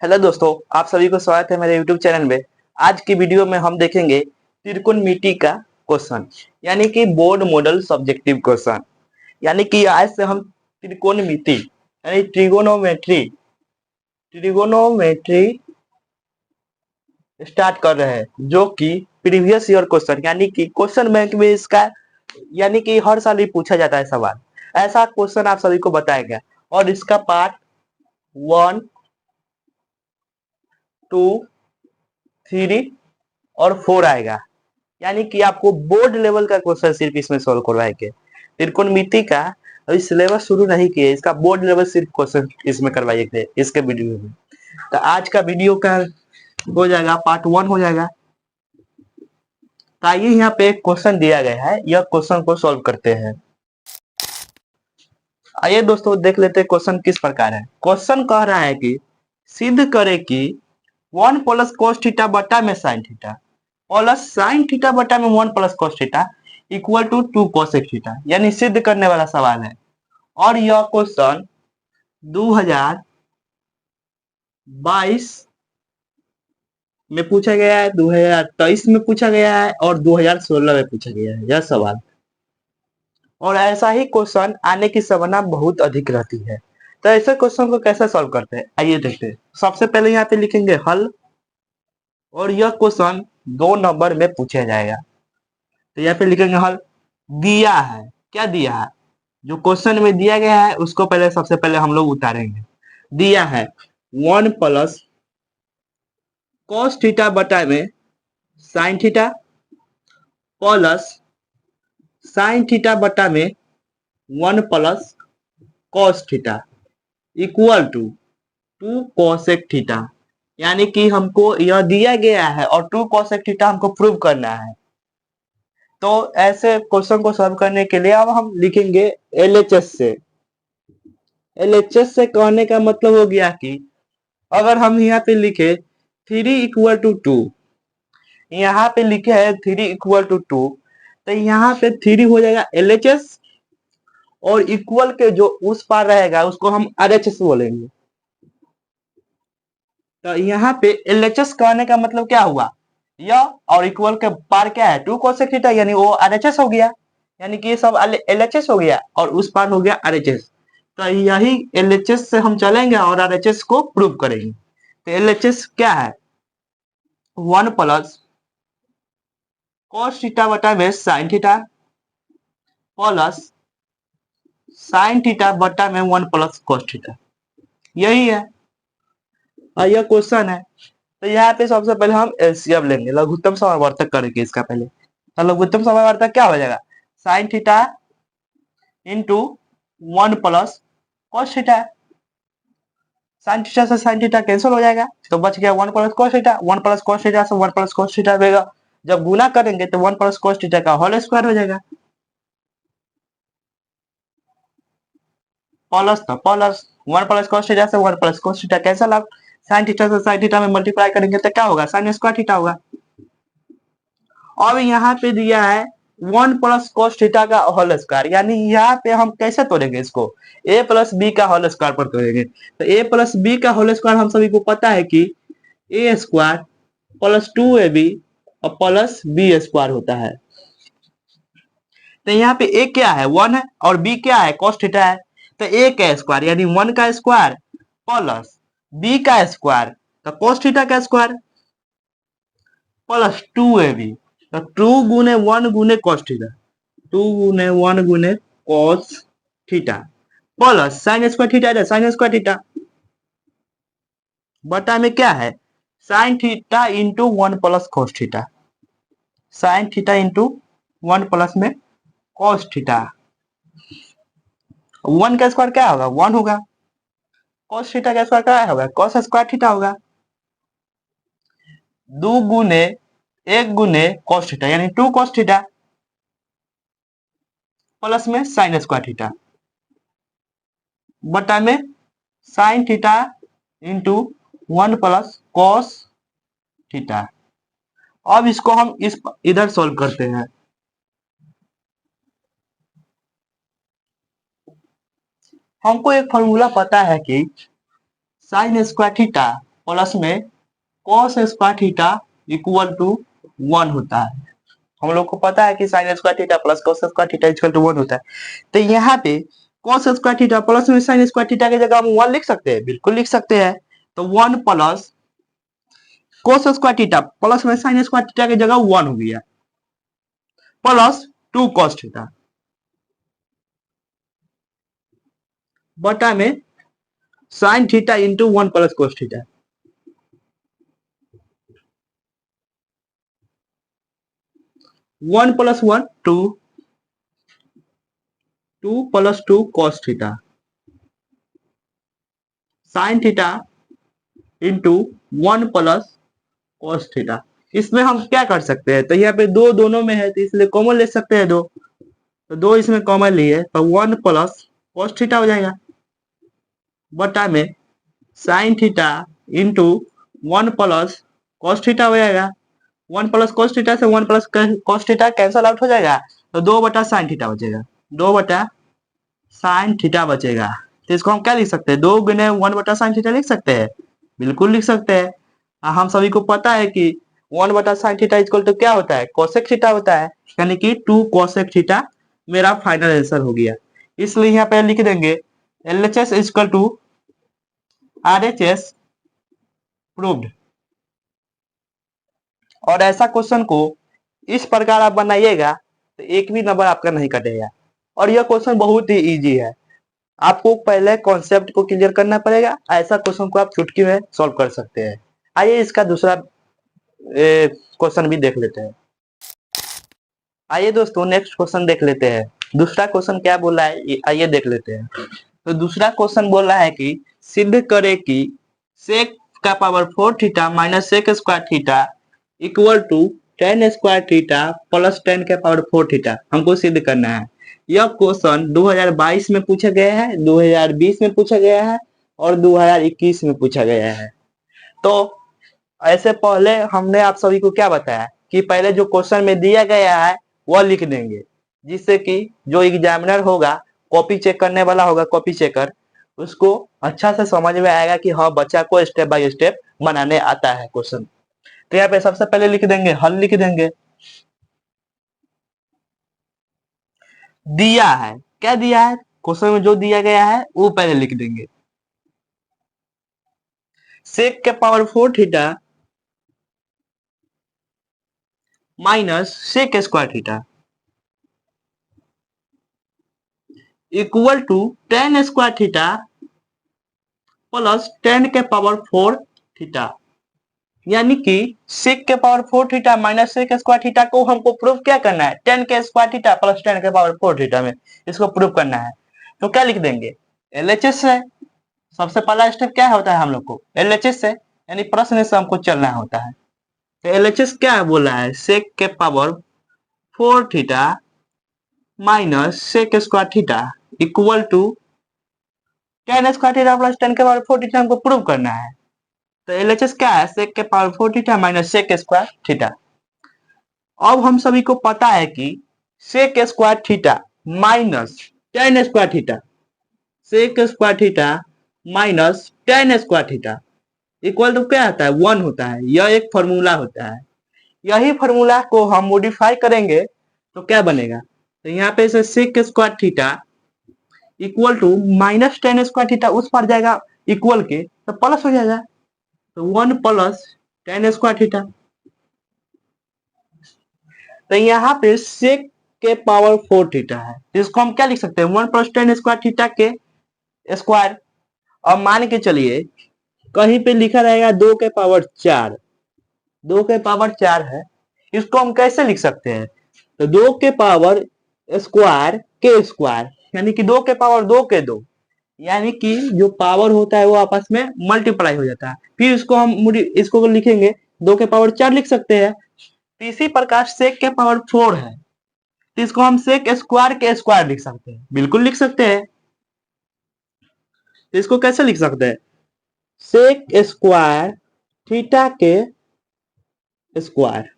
Hello दोस्तों, आप सभी को स्वागत है मेरे यूट्यूब चैनल में। आज की वीडियो में हम देखेंगे त्रिकोणमिति का क्वेश्चन, यानी कि बोर्ड मॉडल सब्जेक्टिव क्वेश्चन। यानी कि आज से हम त्रिकोणमिति यानी ट्रिगोनोमेट्री ट्रिगोनोमेट्री स्टार्ट कर रहे हैं, जो कि प्रीवियस ईयर क्वेश्चन यानी कि क्वेश्चन बैंक में इसका यानी कि हर साल ही पूछा जाता है सवाल। ऐसा क्वेश्चन आप सभी को बताएगा और इसका पार्ट 1, 2, 3 और 4 आएगा। यानी कि आपको बोर्ड लेवल का क्वेश्चन सिर्फ इसमें सोल्व करवाएंगे। त्रिकोणमिति का अभी सिलेबस शुरू नहीं किए, इसका बोर्ड लेवल सिर्फ क्वेश्चन इसमें करवाएंगे इसके वीडियो में। तो आज का वीडियो का हो जाएगा पार्ट 1 हो जाएगा। तो आइए यहाँ पे एक क्वेश्चन दिया गया है, यह क्वेश्चन को सोल्व करते हैं। आइए दोस्तों देख लेते हैं क्वेश्चन किस प्रकार है। क्वेश्चन कह रहा है कि सिद्ध करे कि 1 प्लस cos थीटा बटा में sin theta plus sin theta बटा में 1 plus cos theta equal to 2 cosec theta, यानी सिद्ध करने वाला सवाल है। और यह क्वेश्चन 2022 में पूछा गया है, 2023 में पूछा गया है और 2016 में पूछा गया है यह सवाल। और ऐसा ही क्वेश्चन आने की संभावना बहुत अधिक रहती है। तो ऐसे क्वेश्चन को कैसे सॉल्व करते हैं आइए देखते हैं। सबसे पहले यहाँ पे लिखेंगे हल, और यह क्वेश्चन 2 नंबर में पूछा जाएगा। तो यहाँ पे लिखेंगे हल। दिया है, क्या दिया है, जो क्वेश्चन में दिया गया है उसको पहले सबसे पहले हम लोग उतारेंगे। दिया है 1 प्लस cos थीटा बटा में sin theta plus sin theta बटा में 1 plus cos theta equal to 2 cosec theta. यानी कि हमको यह दिया गया है और 2 cosec थीटा हमको प्रूव करना है। तो ऐसे क्वेश्चन को सॉल्व करने के लिए अब हम लिखेंगे एलएचएस से। एलएचएस से कहने का मतलब हो गया कि अगर हम यहाँ पे लिखे 3 इक्वल टू 2, यहाँ पे लिखे है 3 इक्वल टू 2, तो यहाँ पे 3 हो जाएगा एलएचएस और इक्वल के जो उस पार रहेगा उसको हम आरएचएस बोलेंगे। तो यहाँ पे एलएचएस कहने का मतलब क्या हुआ, यह और इक्वल के पार क्या है 2 cosec थीटा, यानी वो आरएचएस हो गया। यानी कि ये सब एलएचएस हो गया और उस पार हो गया आरएचएस। तो यही एलएचएस से हम चलेंगे और आरएचएस को प्रूव करेंगे। तो एलएचएस क्या है 1 प्लस cos थीटा बटा में sin theta plus sin theta बटा में 1 प्लस cos थीटा, यही है और यह क्वेश्चन है। तो यहाँ पे सबसे पहले हम एलसीएम लेंगे, लघुत्तम समावर्तक करेंगे इसका पहले। तो लघुत्तम समावर्तक क्या हो जाएगा sin theta into 1 plus cos theta. sin theta से sin थीटा कैंसिल हो जाएगा तो बच गया 1 plus cos theta. 1 plus cos theta से 1 प्लस cos थीटा रहेगा, जब गुना करेंगे तो 1 प्लस cos थीटा का होल स्क्वायर हो जाएगा। प्लस तो प्लस 1 प्लस cos थीटा से 1 plus cos theta cancel out. sin theta से sin थीटा में मल्टीप्लाई करेंगे तो क्या होगा sin स्क्वायर थीटा होगा। अब यहाँ पे दिया है 1 प्लस cos थीटा का होल स्क्वायर, यानी यहाँ पे हम कैसे तोड़ेंगे इसको a प्लस बी का होल स्क्वायर पर तोड़ेंगे। तो a प्लस बी का होल स्क्वायर हम सभी को पता है कि a स्क्वायर प्लस 2ab और प्लस बी स्क्वायर होता है। तो यहाँ पे a क्या है 1 है और b क्या है cos थीटा है। तो a का स्क्वायर यानी 1 का स्क्वायर प्लस b का स्क्वायर तो cos थीटा का स्क्वायर प्लस 2ab, तो 2 गुने 1 गुने cos थीटा, 2 गुने 1 गुने cos theta plus sin square theta है sin स्क्वायर थीटा बटा में क्या है sin theta into 1 plus cos theta. sin theta into 1 plus में cos थीटा, 1 का स्क्वायर क्या होगा 1 होगा, cos थीटा का स्क्वायर क्या होगा cos स्क्वायर थीटा होगा। 2 गुने 1 गुने cos थीटा यानी 2 cos थीटा प्लस में sin स्क्वायर थीटा बटा में sin theta into 1 plus cos theta. अब इसको हम इस इधर सॉल्व करते हैं। हमको एक फॉर्मूला पता है कि sin स्क्वायर थीटा प्लस में cos square theta equal to 1 होता है। हम लोग को पता है कि sine square theta plus cos square theta equal to 1 होता है। तो यहाँ पे कॉस स्क्वायर थीटा प्लस में साइन स्क्वायर थीटा की जगह हम 1 लिख सकते हैं, बिल्कुल लिख सकते हैं। तो 1 plus cos square theta plus में साइन स्क्वायर थीटा की जगह 1 हो गया, प्लस 2 कॉस थीटा बटा में sine theta into 1 plus cos theta. 1 plus 1 2, 2 plus 2 cos theta sine theta into 1 plus cos theta. इसमें हम क्या कर सकते हैं, तो यहाँ पे दो दोनों में है तो इसलिए कॉमन ले सकते हैं दो, तो दो इसमें कॉमन लिए तो 1 प्लस कॉस थीटा हो जाएगा बटा में sine theta into 1 plus cos theta हो जाएगा। 1 प्लस कॉस थीटा से 1 plus cos theta cancel out हो जाएगा, तो 2 बटा साइन थीटा बचेगा, 2 बटा साइन थीटा बचेगा। तो इसको हम क्या लिख सकते हैं, 2 गुने 1 बटा साइन थीटा लिख सकते हैं, बिल्कुल लिख सकते हैं। हम सभी को पता है कि 1 बटा साइन थीटा इक्वल टू क्या होता है, कोसेक थीटा होता है, यानी कि 2 कोसेक थीटा मेरा फाइनल आंसर हो गया। इसलिए यहाँ पे लिख देंगे LHS equal to RHS proved. और ऐसा क्वेश्चन को इस प्रकार आप बनाइएगा तो एक भी नंबर आपका नहीं कटेगा। और यह क्वेश्चन बहुत ही इजी है, आपको पहले कॉन्सेप्ट को क्लियर करना पड़ेगा, ऐसा क्वेश्चन को आप चुटकी में सॉल्व कर सकते हैं। आइए इसका दूसरा क्वेश्चन भी देख लेते हैं। आइए दोस्तों नेक्स्ट क्वेश्चन देख लेते हैं। दूसरा क्वेश्चन क्या बोला है आइए देख लेते हैं। तो दूसरा क्वेश्चन बोल रहा है कि सिद्ध करे कि सेक का power 4 theta minus sec square theta equal to 10 square theta plus 10 के पावर 4 थीटा हमको सिद्ध करना है। यह क्वेश्चन 2022 में पूछा गया है, 2020 में पूछा गया है और 2021 में पूछा गया है। तो ऐसे पहले हमने आप सभी को क्या बताया कि पहले जो क्वेश्चन में दिया गया है वह लिख देंगे, जिससे कि जो एग्जामिनर होगा, कॉपी चेक करने वाला होगा, कॉपी चेकर, उसको अच्छा से समझ में आएगा कि हाँ बच्चा को स्टेप बाय स्टेप बनाने आता है क्वेश्चन। तो यहाँ पे सबसे पहले लिख देंगे, हल लिख देंगे। दिया है, क्या दिया है, क्वेश्चन में जो दिया गया है वो पहले लिख देंगे। सेक के power 4 theta minus sec square theta equal to 10 square theta plus 10 के पावर 4 थीटा। यानी कि सेक के power 4 theta minus sec square theta को हमको प्रूव क्या करना है, 10 के स्क्वायर थीटा प्लस 10 के पावर 4 थीटा में इसको प्रूव करना है। तो क्या लिख देंगे, LHS से सबसे पहला स्टेप क्या होता है हम लोग को, LHS से यानी प्रश्न से हमको चलना होता है। तो LHS क्या बोला है, सेक के power 4 theta minus sec square theta equal to 10 square theta plus 10 के पावर 4 थीटा हमको प्रूव करना है। तो LHS क्या है, सेक के power 4 theta minus sec square theta. अब हम सभी को पता है कि sec square theta minus 10 square theta, sec square theta minus 10 square theta equal to क्या आता है, 1 होता है। यह एक फॉर्मूला होता है, यही फॉर्मूला को हम मॉडिफाई करेंगे तो क्या बनेगा, तो यहाँ पे से sec square theta equal to minus 10 square theta उस पर जाएगा इक्वल के तो प्लस हो जाएगा, तो 1 प्लस 10 स्क्वायर थीटा। तो यहाँ पे सेक के पावर 4 थीटा है, इसको हम क्या लिख सकते हैं, 1 प्लस 10 स्क्वायर थीटा के स्क्वायर। अब मान के चलिए कहीं पे लिखा रहेगा 2 के पावर 4, 2 के पावर 4 है, इसको हम कैसे लिख सकते हैं, तो 2 के पावर स्क्वायर के स्क्वायर यानी कि 2 के पावर 2 के 2, यानी कि जो पावर होता है वो आपस में मल्टीप्लाई हो जाता है। फिर इसको लिखेंगे 2 के पावर 4 लिख सकते हैं। तो इसी प्रकार सेक के पावर 4 है तो इसको हम सेक स्क्वायर के स्क्वायर लिख सकते हैं, बिल्कुल लिख सकते हैं। तो इसको कैसे लिख सकते हैं, सेक स्क्वायर थीटा के स्क्वायर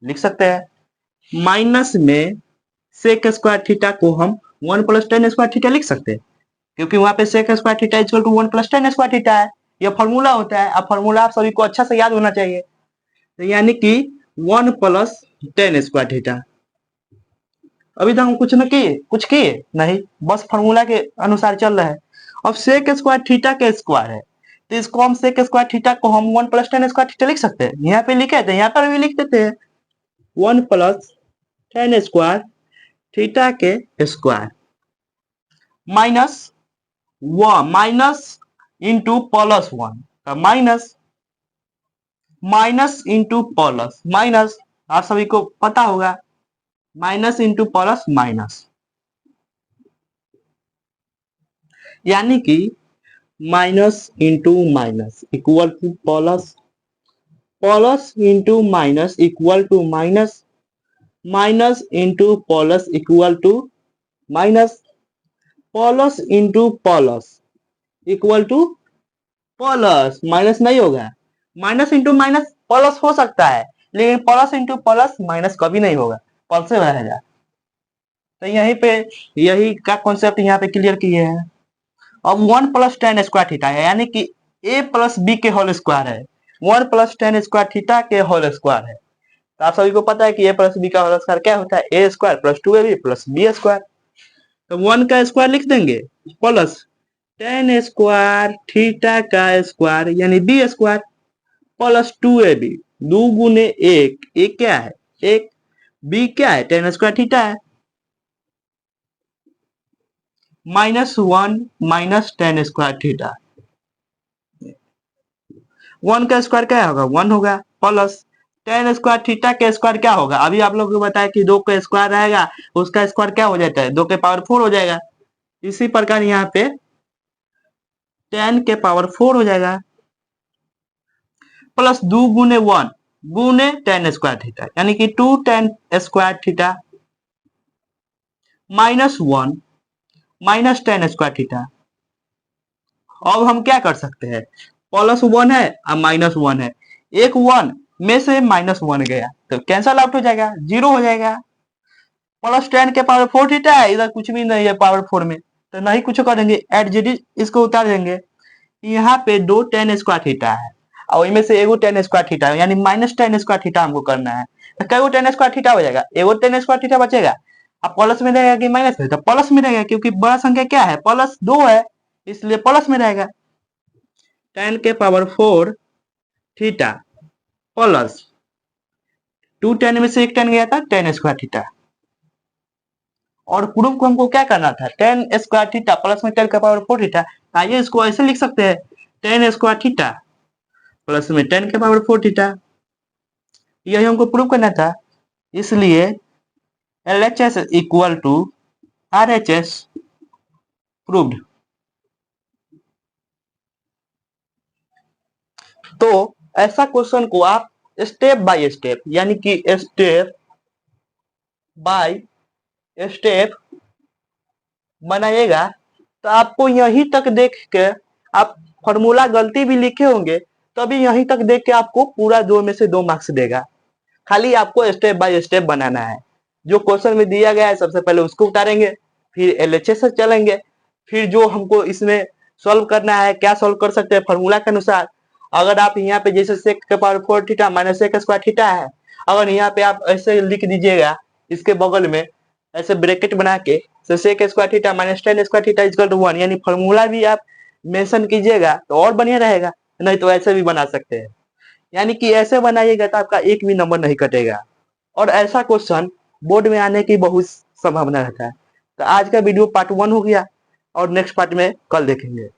लिख सकते हैं, माइनस में सेक स्क्वायर थीटा को हम 1 प्लस 10 स्क्वायर थीटा लिख सकते हैं, क्योंकि वहां पे sec square theta equal to 1 plus 10 square theta है, ये फॉर्मूला होता है। अब फॉर्मूला आप सभी को अच्छा से याद होना चाहिए। तो यानी कि 1 प्लस टेन स्क्वायर थीटा। अभी तक हम कुछ किए नहीं, बस फॉर्मूला के अनुसार चल रहा है। अब सेक स्क्वायर थीटा के स्क्वायर है, तो इसको हम सेक स्क्वायर थीटा को हम 1 प्लस टेन स्क्वायर थीटा लिख सकते हैं। यहाँ पे लिखे थे, यहाँ पर भी लिख देते हैं 1 प्लस टेन स्क्वायर थीटा के square minus minus into plus 1 का माइनस इंटू प्लस माइनस, आप सभी को पता होगा माइनस इंटू प्लस माइनस, यानी कि minus into minus equal to plus, plus into minus equal to minus, minus into plus equal to minus, plus into plus equal to plus. Minus नहीं होगा, minus into minus plus हो सकता है, लेकिन plus into plus minus कभी नहीं होगा, plus से रहेगा। तो यहीं पे यही का कॉन्सेप्ट यहाँ पे क्लियर किए हैं। अब 1 प्लस टेन स्क्वायर थीटा है, यानी कि a प्लस बी के होल स्क्वायर है, 1 प्लस टेन स्क्वायर थीटा के होल स्क्वायर है। तो आप सभी को पता है कि a प्लस बी का होल स्क्वायर क्या होता है, A square plus 2ab plus B square. तो 1 का स्क्वायर लिख देंगे प्लस टेन स्क्वायर थीटा का स्क्वायर यानी बी स्क्वायर प्लस 2ab, 2 गुने 1, एक क्या है 1, बी क्या है टेन स्क्वायर थीटा है, minus 1 minus ten square theta. 1 का स्क्वायर क्या होगा 1 होगा, प्लस टेन स्क्वायर थीटा के स्क्वायर क्या होगा, अभी आप लोग को बताया कि 2 का स्क्वायर रहेगा उसका स्क्वायर क्या हो जाता है 2 के पावर 4 हो जाएगा। इसी प्रकार यहाँ पे 10 के पावर 4 हो जाएगा, प्लस 2 गुने 1 गुने टेन स्क्वायर थीटा, यानी कि 2 ten square theta minus 1 minus ten square theta. अब हम क्या कर सकते हैं, प्लस 1 है और माइनस 1 है, एक 1 में से माइनस 1 गया तो कैंसल आउट हो जाएगा, 0 हो जाएगा। प्लस 10 के पावर 4 थीटा है, इधर कुछ भी नहीं है पावर 4 में, तो नहीं कुछ करेंगे, एट जी इसको उतार देंगे। यहाँ पे 2 टेन स्क्वायर थीटा है और इनमें से एगो टेन स्क्वायर थीटा है, यानी माइनस टेन स्क्वायर थीटा हमको करना है। तो कई टेन स्क्वायर थीटा हो जाएगा, एगो टेन स्क्वायर थीटा बचेगा। अब प्लस में रहेगा कि माइनस में, तो प्लस में रहेगा क्योंकि बड़ा संख्या क्या है प्लस 2 है, इसलिए प्लस में रहेगा। 10 के पावर 4 थीटा प्लस 2 10 में से एक 10 गया था 10 स्क्वायर थीटा। और प्रूफ को हमको क्या करना था 10 स्क्वायर थीटा प्लस में 10 का पावर 4 थीटा। आइए इसको ऐसे लिख सकते हैं 10 स्क्वायर थीटा प्लस में 10 के पावर 4 थीटा, यही हमको प्रूव करना था। इसलिए LHS equal to RHS proved. तो ऐसा क्वेश्चन को आप स्टेप बाय स्टेप यानी कि स्टेप बाय स्टेप बनाइएगा, तो आपको यहीं तक देख के आप फॉर्मूला गलती भी लिखे होंगे तभी यहीं तक देख के आपको पूरा 2 में से 2 मार्क्स देगा। खाली आपको स्टेप बाय स्टेप बनाना है, जो क्वेश्चन में दिया गया है सबसे पहले उसको उतारेंगे, फिर LHS से चलेंगे, फिर जो हमको इसमें सॉल्व करना है क्या सॉल्व कर सकते हैं फॉर्मूला के अनुसार। अगर आप यहाँ पे जैसे सेक के power 4 theta minus sec square theta है, अगर यहाँ पे आप ऐसे लिख दीजिएगा इसके बगल में ऐसे ब्रैकेट बना के sec square theta minus ten square theta equal to 1, यानी फॉर्मूला भी आप मेंशन कीजिएगा तो और बढ़िया रहेगा, नहीं तो ऐसे भी बना सकते हैं। यानी कि ऐसे बनाइएगा तो आपका एक भी नंबर नहीं कटेगा, और ऐसा क्वेश्चन बोर्ड में आने की बहुत संभावना रहता है। तो आज का वीडियो पार्ट 1 हो गया और नेक्स्ट पार्ट में कल देखेंगे।